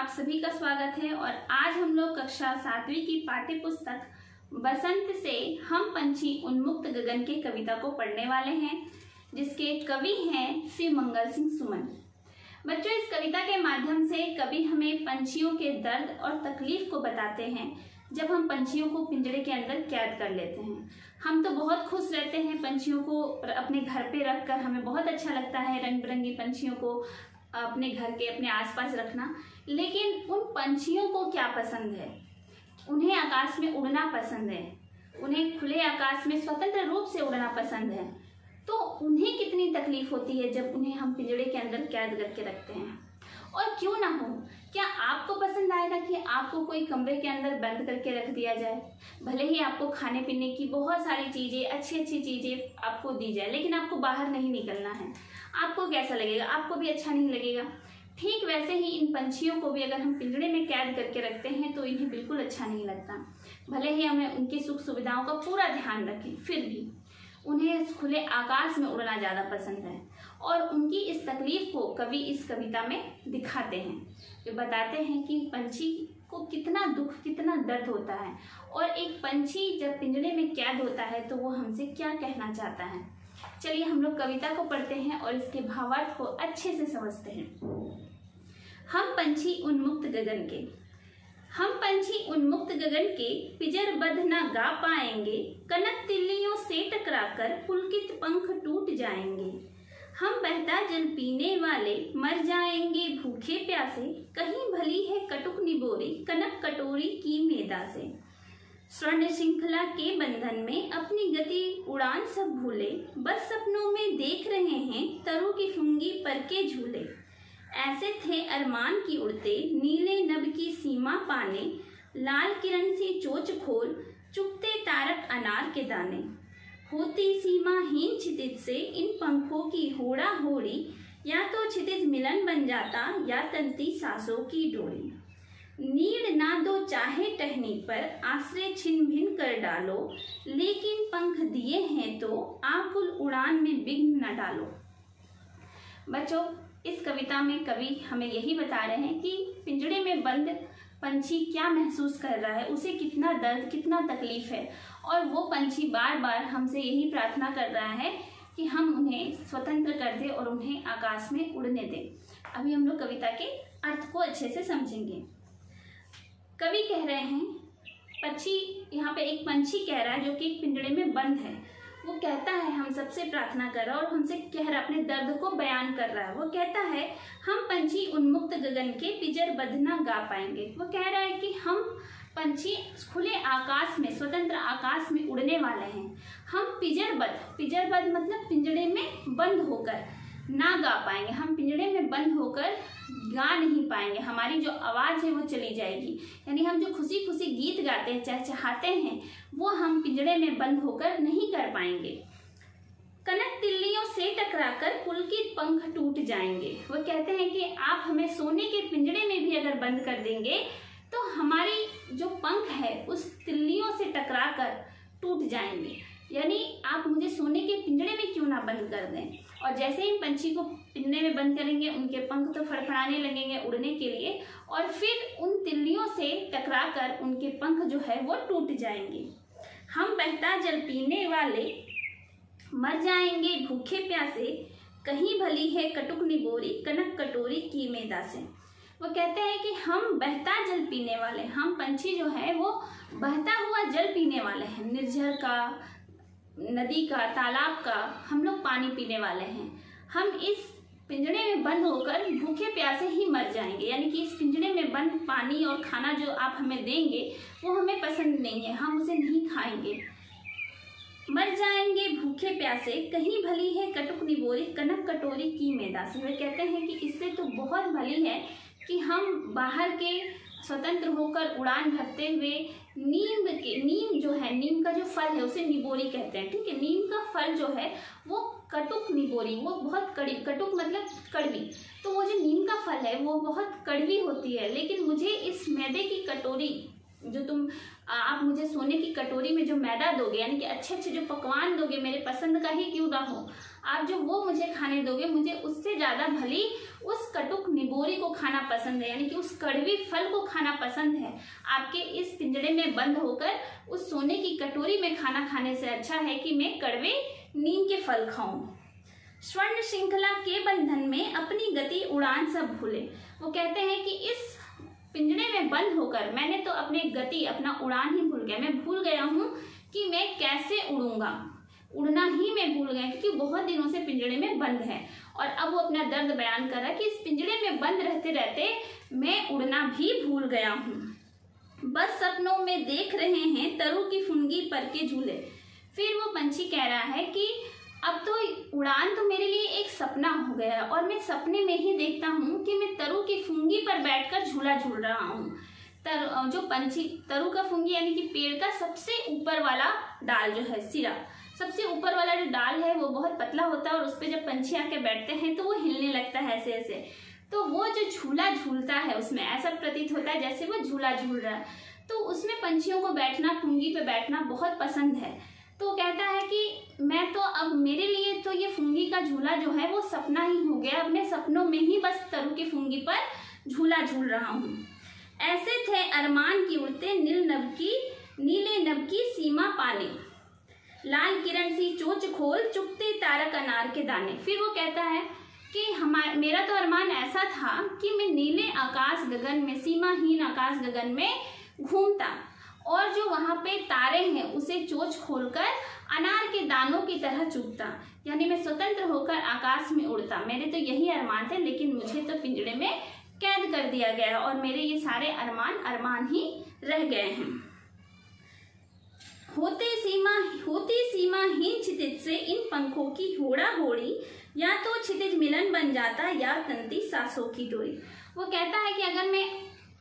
आप सभी का स्वागत है। और आज हम लोग कक्षा 7वीं की पाठ्य पुस्तक बसंत से हम पंछी उन्मुक्त गगन के कविता को पढ़ने वाले हैं, जिसके कवि हैं श्री मंगल सिंह सुमन। बच्चों, इस कविता के माध्यम से कवि हमें पंछियों के दर्द और तकलीफ को बताते हैं जब हम पंछियों को पिंजरे के अंदर कैद कर लेते हैं। हम तो बहुत खुश रहते हैं पंछियों को अपने घर पे रखकर, हमें बहुत अच्छा लगता है रंग बिरंगी पंछियों को अपने घर के अपने आसपास रखना। लेकिन उन पंछियों को क्या पसंद है? उन्हें आकाश में उड़ना पसंद है, उन्हें खुले आकाश में स्वतंत्र रूप से उड़ना पसंद है। तो उन्हें कितनी तकलीफ होती है जब उन्हें हम पिंजरे के अंदर कैद करके रखते हैं। और क्यों ना हो, क्या आपको पसंद आएगा कि आपको कोई कमरे के अंदर बंद करके रख दिया जाए? भले ही आपको खाने पीने की बहुत सारी चीज़ें, अच्छी अच्छी चीज़ें आपको दी जाए, लेकिन आपको बाहर नहीं निकलना है। आपको कैसा लगेगा? आपको भी अच्छा नहीं लगेगा। ठीक वैसे ही इन पंछियों को भी अगर हम पिंजरे में कैद करके रखते हैं तो इन्हें बिल्कुल अच्छा नहीं लगता। भले ही हमें उनकी सुख सुविधाओं का पूरा ध्यान रखें, फिर भी उन्हें खुले आकाश में उड़ना ज़्यादा पसंद है। और उनकी इस तकलीफ को कवि इस कविता में दिखाते हैं, जो बताते हैं कि पंछी को कितना दुख, कितना दर्द होता है, और एक पंछी जब पिंजरे में कैद होता है तो वो हमसे क्या कहना चाहता है। चलिए हम लोग कविता को पढ़ते हैं और इसके भावार्थ को अच्छे से समझते हैं। हम पंछी उन्मुक्त गगन के, हम पंछी उन्मुक्त गगन के पिंजरबद्ध न गा पाएंगे, कनक तिल्लियों से टकराकर पुलकित पंख टूट जाएंगे। हम बहता जल पीने वाले मर जाएंगे भूखे प्यासे, कहीं भली है कटुक निबोरी कनक कटोरी की मेदा से। स्वर्ण श्रृंखला के बंधन में अपनी गति उड़ान सब भूले, बस सपनों में देख रहे हैं तरु की फुंगी पर के झूले। ऐसे थे अरमान की उड़ते नीले नभ की सीमा पाने, लाल किरण सी चोच खोल चुगते तारक अनार के दाने। होती सीमाहीन क्षितिज से इन पंखों की होड़ा होड़ी, या तो क्षितिज मिलन बन जाता या तनती सांसों की डोरी। नीड ना दो चाहे टहनी पर आश्रय छिन भिन कर डालो, लेकिन पंख दिए हैं तो आकुल उड़ान में विघ्न न डालो। बच्चों, इस कविता में कवि हमें यही बता रहे हैं कि पिंजरे में बंद पंछी क्या महसूस कर रहा है, उसे कितना दर्द, कितना तकलीफ है। और वो पंछी बार बार हमसे यही प्रार्थना कर रहा है कि हम उन्हें स्वतंत्र कर दें और उन्हें आकाश में उड़ने दें। अभी हम लोग कविता के अर्थ को अच्छे से समझेंगे। कवि कह रहे हैं, पंछी, यहाँ पे एक पंछी कह रहा है जो कि एक पिंजरे में बंद है। वो कहता है हम सबसे प्रार्थना कर रहा है और हमसे कह रहा है, अपने दर्द को बयान कर रहा है। वो कहता है हम पंछी उन्मुक्त गगन के पिंजरबद्ध न गा पाएंगे। वो कह रहा है कि हम पंछी खुले आकाश में, स्वतंत्र आकाश में उड़ने वाले हैं। हम पिंजरबद्ध मतलब पिंजरे में बंद होकर ना गा पाएंगे। हम पिंजरे में बंद होकर गा नहीं पाएंगे, हमारी जो आवाज़ है वो चली जाएगी। यानी हम जो खुशी खुशी गीत गाते हैं, चहचहाते हैं, वो हम पिंजरे में बंद होकर नहीं कर पाएंगे। कनक तिल्लियों से टकराकर पुलकित पंख टूट जाएंगे। वो कहते हैं कि आप हमें सोने के पिंजरे में भी अगर बंद कर देंगे तो हमारी जो पंख है उस तिल्लियों से टकराकर टूट जाएंगे। यानी आप मुझे सोने के पिंजरे में क्यों ना बंद कर दें। और जैसे ही पंछी को पिंजरे में बंद करेंगे, उनके पंख तो फड़फड़ाने लगेंगे उड़ने के लिए, और फिर उन तिल्लियों से टकराकर उनके पंख जो है वो टूट जाएंगे। हम बहता जल पीने वाले मर जाएंगे भूखे प्यासे, कहीं भली है कटुक निबोरी कनक कटोरी की मेदा से। वो कहते हैं कि हम बहता जल पीने वाले, हम पंछी जो है वो बहता हुआ जल पीने वाले हैं। निर्झर का, नदी का, तालाब का हम लोग पानी पीने वाले हैं। हम इस पिंजरे में बंद होकर भूखे प्यासे ही मर जाएंगे। यानी कि इस पिंजरे में बंद पानी और खाना जो आप हमें देंगे वो हमें पसंद नहीं है, हम उसे नहीं खाएंगे। मर जाएंगे भूखे प्यासे, कहीं भली है कटुक निबोरी कनक कटोरी की मेदा से। वे कहते हैं कि इससे तो बहुत भली है कि हम बाहर के स्वतंत्र होकर उड़ान भरते हुए नीम जो है, नीम का जो फल है उसे निबोरी कहते हैं, ठीक है। नीम का फल जो है वो कटुक निबोरी, वो बहुत कड़ी, कटुक मतलब कड़वी, तो वो जो नीम का फल है वो बहुत कड़वी होती है। लेकिन मुझे इस मैदे की कटोरी जो तुम आप मुझे सोने की कटोरी में जो मैदा दोगे, यानी कि अच्छे अच्छे जो पकवान दोगे, मेरे पसंद का ही क्यों ना हो, आप जो वो मुझे खाने दोगे, मुझे उससे ज्यादा भली उस कटुक निबोरी को खाना पसंद है, यानी कि उस कड़वी फल को खाना पसंद है। आपके इस पिंजड़े में बंद होकर उस सोने की कटोरी में खाना खाने से अच्छा है कि मैं कड़वे नीम के फल खाऊं। स्वर्ण श्रृंखला के बंधन में अपनी गति उड़ान सब भूले। वो कहते हैं कि इस पिंजड़े में बंद होकर मैंने तो अपनी गति, अपना उड़ान ही भूल गया। मैं भूल गया हूँ कि मैं कैसे उड़ूंगा, उड़ना ही मैं भूल गया, क्योंकि बहुत दिनों से पिंजड़े में बंद है। और अब वो अपना दर्द बयान कर रहा है कि इस पिंजड़े में बंद रहते रहते मैं उड़ना भी भूल गया हूँ। बस सपनों में देख रहे हैं तरु की फुनगी पर के झूले। फिर वो पंछी कह रहा है कि अब तो उड़ान तो मेरे लिए एक सपना हो गया और मैं सपने में ही देखता हूँ कि मैं तरु की फुंगी पर बैठकर झूला झूल रहा हूँ। जो पंछी, तरु का फुंगी यानी कि पेड़ का सबसे ऊपर वाला डाल जो है, सिरा, सबसे ऊपर वाला जो डाल है वो बहुत पतला होता है और उस पर जब पंछी आके बैठते हैं तो वो हिलने लगता है ऐसे ऐसे। तो वो जो झूला झूलता है उसमें ऐसा प्रतीत होता है जैसे वो झूला झूल रहा है। तो उसमें पंछियों को बैठना, फुंगी पे बैठना बहुत पसंद है। तो कहता है कि मैं तो अब, मेरे लिए तो ये फुंगी का झूला जो है वो सपना ही हो गया। अब मैं सपनों में ही बस तरु की फुंगी पर झूला झूल रहा हूँ। ऐसे थे अरमान की उड़ते नीले नभ की सीमा पाने, लाल किरण सी चोंच खोल चुगते तारक अनार के दाने। फिर वो कहता है कि मेरा तो अरमान ऐसा था कि मैं नीले आकाश गगन में, सीमाहीन आकाश गगन में घूमता और जो वहां पे तारे हैं उसे चोंच खोलकर अनार के दानों की तरह चुगता, यानी मैं स्वतंत्र होकर आकाश में उड़ता। मेरे तो यही अरमान थे, लेकिन मुझे तो पिंजड़े में कैद कर दिया गया और मेरे ये सारे अरमान ही रह गए हैं। होती सीमाहीन क्षितिज से इन पंखों की होड़ा होड़ी, या तो क्षितिज मिलन बन जाता या तंती सांसों की डोरी। वो कहता है कि अगर मैं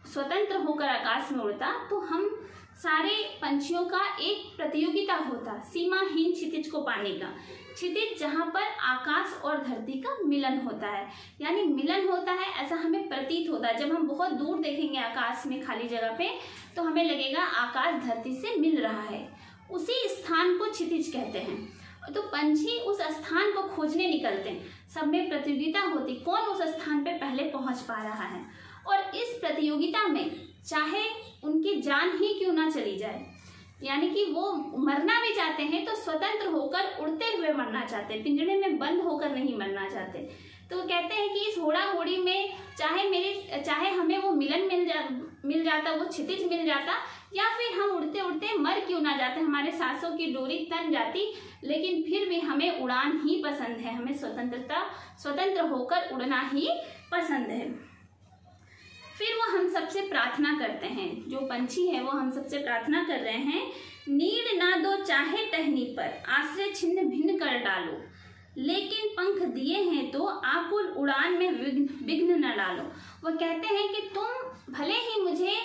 स्वतंत्र होकर आकाश में उड़ता तो हम सारे पंछियों का एक प्रतियोगिता होता सीमाहीन क्षितिज को पाने का। क्षितिज जहाँ पर आकाश और धरती का मिलन होता है, यानी मिलन होता है ऐसा हमें प्रतीत होता है। जब हम बहुत दूर देखेंगे आकाश में खाली जगह पे तो हमें लगेगा आकाश धरती से मिल रहा है, उसी स्थान को क्षितिज कहते हैं। तो पंछी उस स्थान को खोजने निकलते हैं, सब में प्रतियोगिता होती कौन उस स्थान पे पहले पहुंच पा रहा है। और इस प्रतियोगिता में चाहे उनकी जान ही क्यों ना चली जाए, यानी कि वो मरना भी चाहते हैं तो स्वतंत्र होकर उड़ते हुए मरना चाहते हैं, पिंजड़े में बंद होकर नहीं मरना चाहते। तो कहते हैं कि इस होड़ा होड़ी में चाहे हमें वो मिलन मिल जाता, वो क्षितिज मिल जाता, या फिर हम उड़ते उड़ते मर क्यों ना जाते, हमारे सांसों की डोरी तन जाती, लेकिन फिर भी हमें उड़ान ही पसंद है, हमें स्वतंत्र होकर उड़ना ही पसंद है। फिर वो हम सबसे प्रार्थना करते हैं, जो पंछी है वो हम सबसे प्रार्थना कर रहे हैं, नीड ना दो चाहे टहनी पर, आश्रय छिन्न भिन्न कर डालो, लेकिन पंख दिए हैं तो आकुल उड़ान में विघ्न न डालो। वो कहते हैं कि तुम भले ही मुझे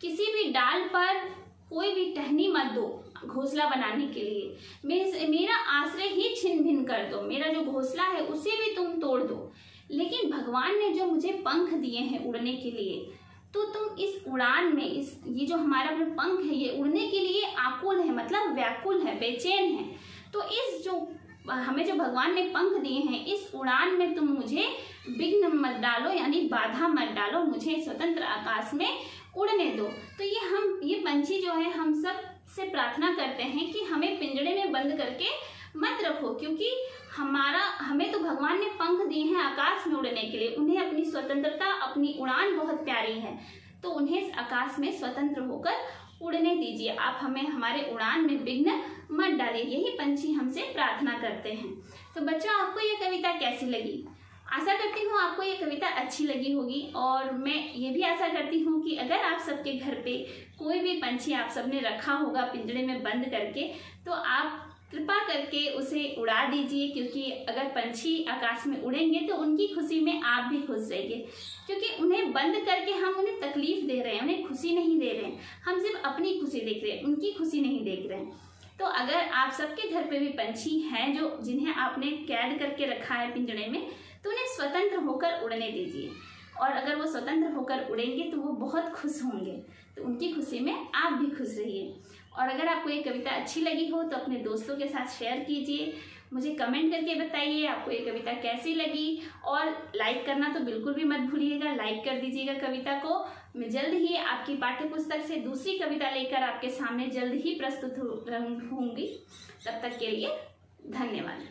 किसी भी डाल पर कोई भी टहनी मत दो घोंसला बनाने के लिए, मेरा आश्रय ही छिन्न भिन्न कर दो, मेरा जो घोंसला है उसे भी तुम तोड़ दो, लेकिन भगवान ने जो मुझे पंख दिए हैं उड़ने के लिए, तो तुम इस उड़ान में ये जो हमारा पंख है ये उड़ने के लिए आकुल है, मतलब व्याकुल है, बेचैन है। तो इस जो हमें जो भगवान ने पंख दिए हैं इस उड़ान में तुम मुझे विघ्न मत डालो, यानी बाधा मत डालो, मुझे स्वतंत्र आकाश में उड़ने दो। तो ये पंछी जो है हम सब से प्रार्थना करते हैं कि हमें पिंजड़े में बंद करके मत रखो, क्योंकि हमें तो भगवान ने पंख दिए हैं आकाश में उड़ने के लिए, उन्हें अपनी स्वतंत्रता, अपनी उड़ान बहुत प्यारी है, तो उन्हें आकाश में स्वतंत्र होकर उड़ने दीजिए, आप हमें हमारे उड़ान में विघ्न मत डालिए, यही पंछी हमसे प्रार्थना करते हैं। तो बच्चों, आपको ये कविता कैसी लगी? आशा करती हूँ आपको ये कविता अच्छी लगी होगी, और मैं ये भी आशा करती हूँ कि अगर आप सबके घर पे कोई भी पंछी आप सबने रखा होगा पिंजड़े में बंद करके, तो आप कृपा करके उसे उड़ा दीजिए, क्योंकि अगर पंछी आकाश में उड़ेंगे तो उनकी खुशी में आप भी खुश रहिए, क्योंकि उन्हें बंद करके हम उन्हें तकलीफ दे रहे हैं, उन्हें खुशी नहीं दे रहे हैं, हम सिर्फ अपनी खुशी देख रहे हैं, उनकी खुशी नहीं देख रहे हैं। तो अगर आप सबके घर पे भी पंछी हैं जिन्हें आपने कैद करके रखा है पिंजड़े में, तो उन्हें स्वतंत्र होकर उड़ने दीजिए। और अगर वो स्वतंत्र होकर उड़ेंगे तो वो बहुत खुश होंगे। तो उनकी खुशी में आप भी खुश रहिए। और अगर आपको ये कविता अच्छी लगी हो तो अपने दोस्तों के साथ शेयर कीजिए। मुझे कमेंट करके बताइए आपको ये कविता कैसी लगी, और लाइक करना तो बिल्कुल भी मत भूलिएगा, लाइक कर दीजिएगा कविता को। मैं जल्द ही आपकी पाठ्य पुस्तक से दूसरी कविता लेकर आपके सामने जल्द ही प्रस्तुत होंगी। तब तक के लिए धन्यवाद।